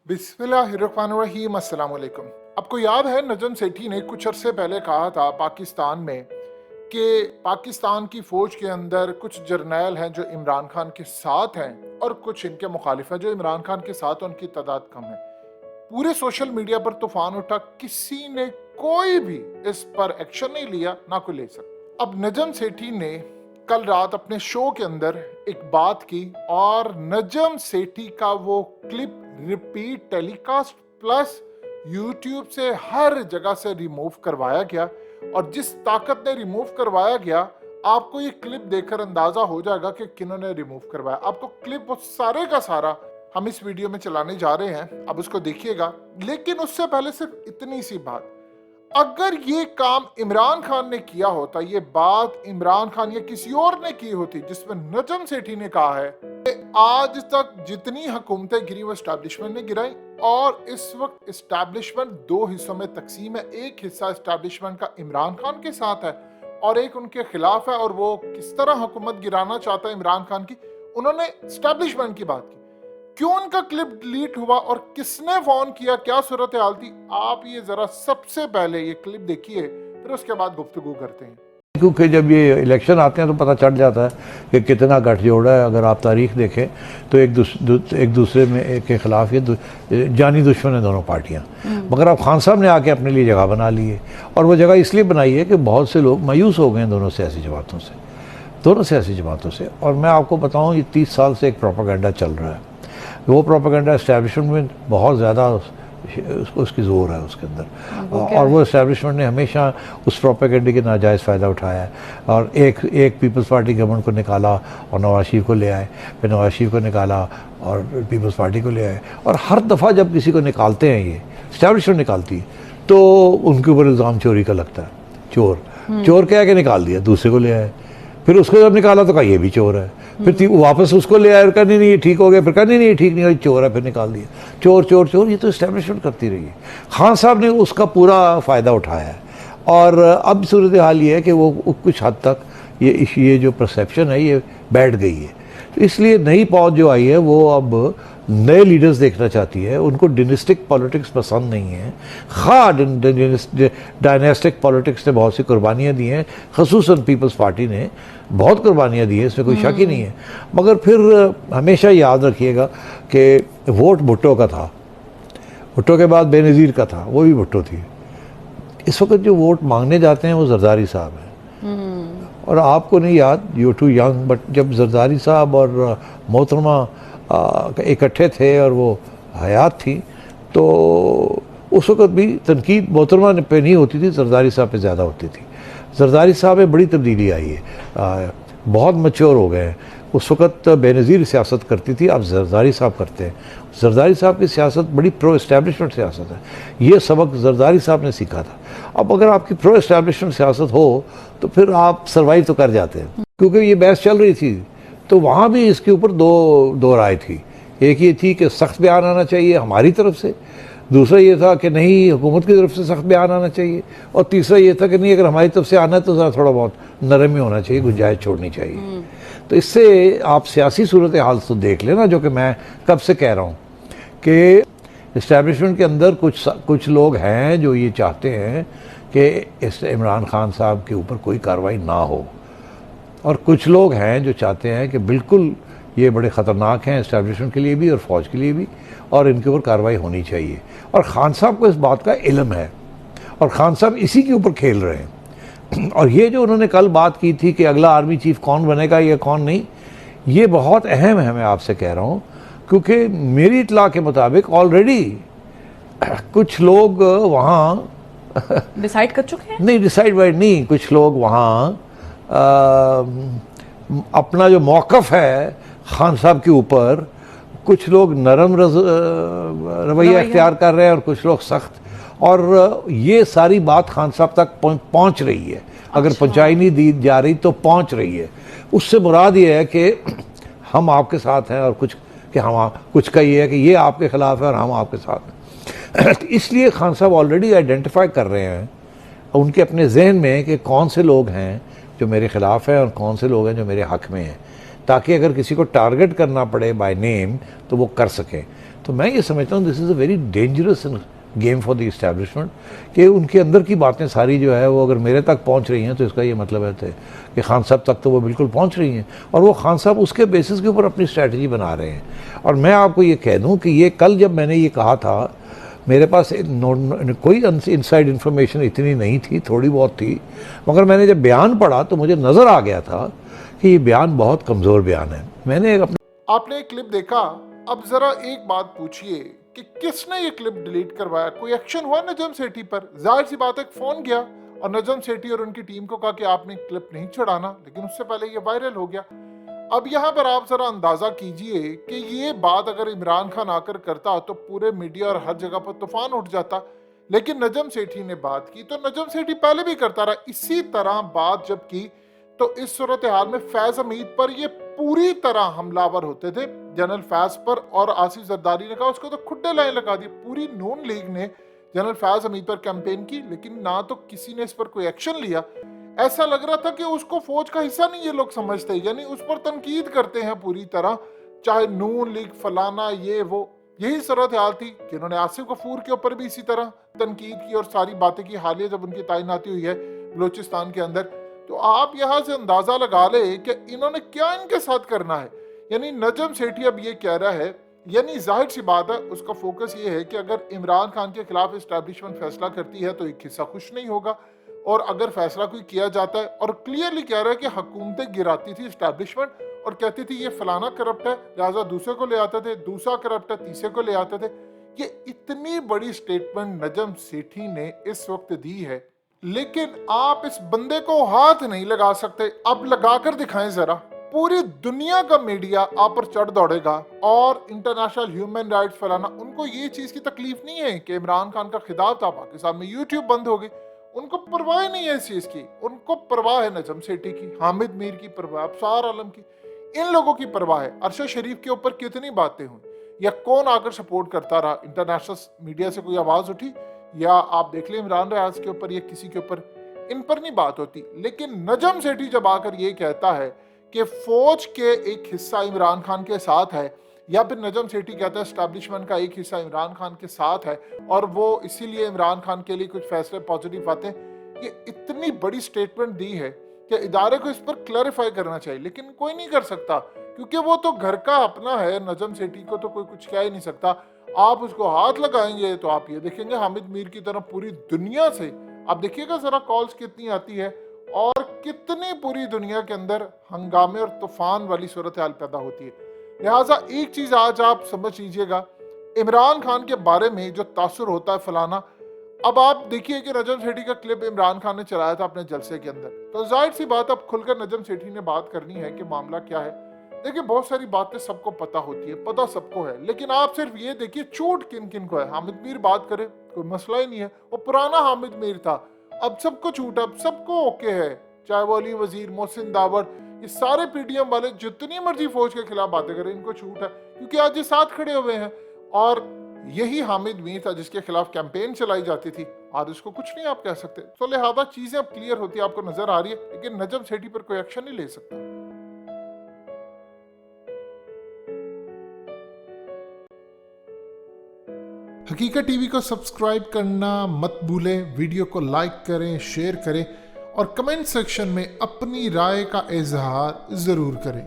बिस्मिल्लाहिर्रहमानिर्रहीम। अस्सलाम वालेकुम। आपको याद है नजम सेठी ने कुछ अरसे पहले कहा था पाकिस्तान में कि पाकिस्तान की फ़ौज के अंदर कुछ जर्नैल हैं जो इमरान खान के साथ हैं और कुछ इनके मुखालिफ हैं जो इमरान खान के साथ हैं, उनकी तादाद कम है। पूरे सोशल मीडिया पर तूफान उठा, किसी ने कोई भी इस पर एक्शन नहीं लिया, ना कोई ले सकता। अब नजम सेठी ने कल रात अपने शो के अंदर एक बात की और नजम सेठी का वो clip repeat telecast plus YouTube से हर जगह से रिमूव करवाया गया। और जिस ताकत ने रिमूव करवाया गया, आपको ये क्लिप देखकर अंदाजा हो जाएगा कि किन्होंने रिमूव करवाया। आपको क्लिप वो सारे का सारा हम इस वीडियो में चलाने जा रहे हैं, अब उसको देखिएगा। लेकिन उससे पहले सिर्फ इतनी सी बात, अगर ये काम इमरान खान ने किया होता, ये बात इमरान खान या किसी और ने की होती, जिसमें नजम सेठी ने कहा है कि आज तक जितनी हुकूमतें गिरी वो एस्टैब्लिशमेंट ने गिराई, और इस वक्त एस्टैब्लिशमेंट दो हिस्सों में तकसीम है। एक हिस्सा एस्टैब्लिशमेंट का इमरान खान के साथ है और एक उनके खिलाफ है, और वो किस तरह हुकूमत गिराना चाहता है इमरान खान की, उन्होंने एस्टैब्लिशमेंट की बात की। क्यों उनका क्लिप डिलीट हुआ और किसने फोन किया, क्या सूरत हाल थी, आप ये जरा सबसे पहले ये क्लिप देखिए, फिर उसके बाद गुफ्तगू करते हैं। क्योंकि जब ये इलेक्शन आते हैं तो पता चल जाता है कि कितना गठजोड़ है। अगर आप तारीख देखें तो एक दूसरे में के खिलाफ ये जानी दुश्मन है दोनों पार्टियां। मगर अब खान साहब ने आके अपने लिए जगह बना ली है, और वो जगह इसलिए बनाई है कि बहुत से लोग मायूस हो गए हैं दोनों सियासी जमातों से। और मैं आपको बताऊं, ये 30 साल से एक प्रोपेगेंडा चल रहा है। वो प्रोपेगेंडा एस्टैब्लिशमेंट में बहुत ज़्यादा उसकी ज़ोर है उसके अंदर, और वो एस्टैब्लिशमेंट ने हमेशा उस प्रोपेगेंडे के नाजायज़ फ़ायदा उठाया है। और एक पीपल्स पार्टी गवर्नमेंट को निकाला और नवाज शरीफ को ले आए, फिर नवाज शरीफ को निकाला और पीपल्स पार्टी को ले आए। और हर दफ़ा जब किसी को निकालते हैं, ये एस्टैब्लिशमेंट निकालती है, तो उनके ऊपर इल्ज़ाम चोरी का लगता है। चोर कह के निकाल दिया, दूसरे को ले आए, फिर उसको जब निकाला तो कहा ये भी चोर है, फिर वापस उसको ले आए और कहा नहीं ये ठीक हो गया, फिर कहा नहीं ये ठीक नहीं हो, चोर है, फिर निकाल दिया। चोर ये तो एस्टैब्लिशमेंट करती रही है। खान साहब ने उसका पूरा फ़ायदा उठाया है। और अब सूरत हाल ये है कि वो कुछ हद तक ये जो परसेप्शन है ये बैठ गई है। तो इसलिए नई पौध जो आई है वो अब नए लीडर्स देखना चाहती है। उनको डिनेस्टिक पॉलिटिक्स पसंद नहीं है। डायनेस्टिक पॉलिटिक्स ने बहुत सी कुर्बानियाँ दी हैं, खसूसन पीपल्स पार्टी ने बहुत कुर्बानियाँ दी हैं, इसमें कोई शक ही नहीं है। मगर फिर हमेशा याद रखिएगा कि वोट भुट्टो का था, भुट्टो के बाद बेनज़ीर का था, वो भी भुट्टो थी। इस वक्त जो वोट मांगने जाते हैं वो जरदारी साहब हैं। और आपको नहीं याद, यू टू यंग, बट जब जरदारी साहब और मोहतरमा इकट्ठे थे और वो हयात थी, तो उस वक़्त भी तनकीद मोहतरमा पे नहीं होती थी, जरदारी साहब पे ज़्यादा होती थी। जरदारी साहब में बड़ी तब्दीली आई है, बहुत मैच्योर हो गए हैं। उस वक़्त बेनज़ीर सियासत करती थी, अब जरदारी साहब करते हैं। जरदारी साहब की सियासत बड़ी प्रो इस्टेब्लिशमेंट सियासत है। ये सबक जरदारी साहब ने सीखा था। अब अगर आपकी प्रो इस्टेब्लिशमेंट सियासत हो तो फिर आप सर्वाइव तो कर जाते हैं। क्योंकि ये बहस चल रही थी तो वहाँ भी इसके ऊपर दो राय थी। एक ये थी कि सख्त बयान आना चाहिए हमारी तरफ से, दूसरा ये था कि नहीं हुकूमत की तरफ से सख्त बयान आना चाहिए, और तीसरा ये था कि नहीं अगर हमारी तरफ से आना है तो ज़रा थोड़ा बहुत नरम ही होना चाहिए, गुंजाइश छोड़नी चाहिए। तो इससे आप सियासी सूरत हाल तो देख लेना, जो कि मैं कब से कह रहा हूँ कि इस्टेब्लिशमेंट के अंदर कुछ लोग हैं जो ये चाहते हैं कि इस इमरान खान साहब के ऊपर कोई कार्रवाई ना हो, और कुछ लोग हैं जो चाहते हैं कि बिल्कुल ये बड़े ख़तरनाक हैं इस्टेब्लिशमेंट के लिए भी और फ़ौज के लिए भी, और इनके ऊपर कार्रवाई होनी चाहिए। और ख़ान साहब को इस बात का इल्म है और ख़ान साहब इसी के ऊपर खेल रहे हैं। और ये जो उन्होंने कल बात की थी कि अगला आर्मी चीफ कौन बनेगा या कौन नहीं, ये बहुत अहम है, मैं आपसे कह रहा हूँ। क्योंकि मेरी इत्तला के मुताबिक ऑलरेडी कुछ लोग वहाँ डिसाइड कर चुके हैं। नहीं, डिसाइड नहीं, कुछ लोग वहाँ अपना जो मौक़िफ़ है खान साहब के ऊपर, कुछ लोग नरम रवैया इख्तियार कर रहे हैं और कुछ लोग सख्त। और ये सारी बात खान साहब तक पहुंच रही है। अगर पहुंचाई नहीं दी जा रही तो पहुंच रही है। उससे मुराद ये है कि हम आपके साथ हैं, और कुछ का ये है कि ये आपके ख़िलाफ़ है और हम आपके साथ हैं। इसलिए खान साहब ऑलरेडी आइडेंटिफाई कर रहे हैं उनके अपने जहन में कि कौन से लोग हैं जो मेरे ख़िलाफ़ हैं और कौन से लोग हैं जो मेरे हक़ में हैं, ताकि अगर किसी को टारगेट करना पड़े बाय नेम तो वो कर सकें। तो मैं ये समझता हूँ this is a very dangerous game for the establishment कि उनके अंदर की बातें सारी जो है वो अगर मेरे तक पहुँच रही हैं तो इसका ये मतलब है कि खान साहब तक तो वो बिल्कुल पहुँच रही हैं और वो खान साहब उसके बेसिस के ऊपर अपनी स्ट्रैटेजी बना रहे हैं। और मैं आपको ये कह दूँ कि ये कल जब मैंने ये कहा था, मेरे पास कोई इनसाइड इन्फॉर्मेशन इतनी नहीं थी, थोड़ी बहुत थी, मगर मैंने जब बयान पढ़ा तो मुझे नज़र आ गया था कि ये बयान बहुत कमज़ोर बयान है। मैंने आपने एक क्लिप देखा, अब जरा एक बात पूछिए कि किसने ये क्लिप डिलीट करवाया? कोई एक्शन हुआ नजम सेठी पर? जाहिर सी बात है, फोन गया और नजम सेठी और उनकी टीम को कहा कि आपने क्लिप नहीं चढ़ाना, लेकिन उससे पहले ये वायरल हो गया। अब यहाँ पर आप जरा अंदाजा कीजिए कि ये बात अगर इमरान खान आकर करता तो पूरे मीडिया और हर जगह पर तूफान उठ जाता, लेकिन नजम सेठी ने बात की तो नजम सेठी पहले भी करता रहा इसी तरह बात जब की, तो इस सूरत हाल में फैज हमीद पर ये पूरी तरह हमलावर होते थे, जनरल फैज पर, और आसिफ जरदारी ने कहा उसको तो खुड्डे लाइन लगा दी। पूरी नून लीग ने जनरल फैज हमीद पर कैंपेन की, लेकिन ना तो किसी ने इस पर कोई एक्शन लिया। ऐसा लग रहा था कि उसको फौज का हिस्सा नहीं ये लोग समझते, यानी उस पर तनकीद करते हैं पूरी तरह, चाहे नून लीग फलाना ये वो। यही सूरत हाल थी कि इन्होंने आसिफ गफूर के ऊपर भी इसी तरह तनकीद की और सारी बातें की, हालिया जब उनकी तैनाती हुई है बलोचिस्तान के अंदर। तो आप यहाँ से अंदाजा लगा ले कि इन्होंने क्या इनके साथ करना है। यानी नजम सेठी अब ये कह रहा है, यानी जाहिर सी बात है उसका फोकस ये है कि अगर इमरान खान के खिलाफ एस्टैब्लिशमेंट फैसला करती है तो एक हिस्सा खुश नहीं होगा, और अगर फैसला कोई किया जाता है, और क्लियरली कह रहा है कि हुकूमतें गिराती थी एस्टैब्लिशमेंट और कहती थी ये फलाना करप्ट है, लिहाजा दूसरे को ले आते थे, दूसरा करप्ट है तीसरे को ले आते थे। ये इतनी बड़ी स्टेटमेंट नजम सेठी ने इस वक्त दी है, लेकिन आप इस बंदे को हाथ नहीं लगा सकते। अब लगाकर दिखाएं जरा, पूरी दुनिया का मीडिया आप पर चढ़ दौड़ेगा और इंटरनेशनल ह्यूमन राइट्स फलाना। उनको ये चीज की तकलीफ नहीं है कि इमरान खान का खिताब था पाकिस्तान में, यूट्यूब बंद हो गई, उनको परवाह नहीं है इस चीज की। उनको परवाह है नजम सेठी की, हामिद मीर की परवाह, अबसार आलम की, इन लोगों की परवाह है। अरशद शरीफ के ऊपर कितनी बातें हुई, या कौन आकर सपोर्ट करता रहा, इंटरनेशनल मीडिया से कोई आवाज उठी, या आप देख लें इमरान रियाज के ऊपर या किसी के ऊपर, इन पर नहीं बात होती। लेकिन नजम सेठी जब आकर ये कहता है कि फौज के एक हिस्सा इमरान खान के साथ है, या फिर नजम सेठी कहता है एस्टैब्लिशमेंट का एक हिस्सा इमरान खान के साथ है और वो इसीलिए इमरान खान के लिए कुछ फैसले पॉजिटिव आते हैं, ये इतनी बड़ी स्टेटमेंट दी है कि इदारे को इस पर क्लैरिफाई करना चाहिए, लेकिन कोई नहीं कर सकता क्योंकि वो तो घर का अपना है। नजम सेठी को तो कोई कुछ कह ही नहीं सकता। आप उसको हाथ लगाएंगे तो आप ये देखेंगे हामिद मीर की तरह पूरी दुनिया से, आप देखिएगा जरा कॉल्स कितनी आती है और कितनी पूरी दुनिया के अंदर हंगामे और तूफान वाली सूरत हाल पैदा होती है। लिहाजा एक चीज आज आप समझ लीजिएगा, इमरान खान के बारे में जो तासुर होता है फलाना, अब आप देखिए कि नजम सेठी का क्लिप इमरान खान ने चलाया था अपने जलसे के अंदर, तो जाहिर सी बात अब खुलकर नजम सेठी ने बात करनी है कि मामला क्या है। देखिए बहुत सारी बातें सबको पता होती है, पता सबको है, लेकिन आप सिर्फ ये देखिए चोट किन किन को है। हामिद मीर बात करे कोई मसला ही नहीं है, वो पुराना हामिद मीर था, अब सबको छूट, अब सबको ओके है, चाहे वो अली वजीर, मोहसिन दावड़, ये सारे पीडीएम वाले जितनी मर्जी फौज के खिलाफ बातें करें, इनको छूट है क्योंकि आज ये साथ खड़े हुए हैं। और यही हामिद मीर था जिसके खिलाफ कैंपेन चलाई जाती थी, आज उसको कुछ नहीं आप कह सकते। तो लिहाजा चीजें अब क्लियर होती है, आपको नजर आ रही है, लेकिन नजम सेठी पर कोई एक्शन नहीं ले सकता। हकीकत टीवी को सब्सक्राइब करना मत भूलें, वीडियो को लाइक करें, शेयर करें और कमेंट सेक्शन में अपनी राय का इजहार जरूर करें।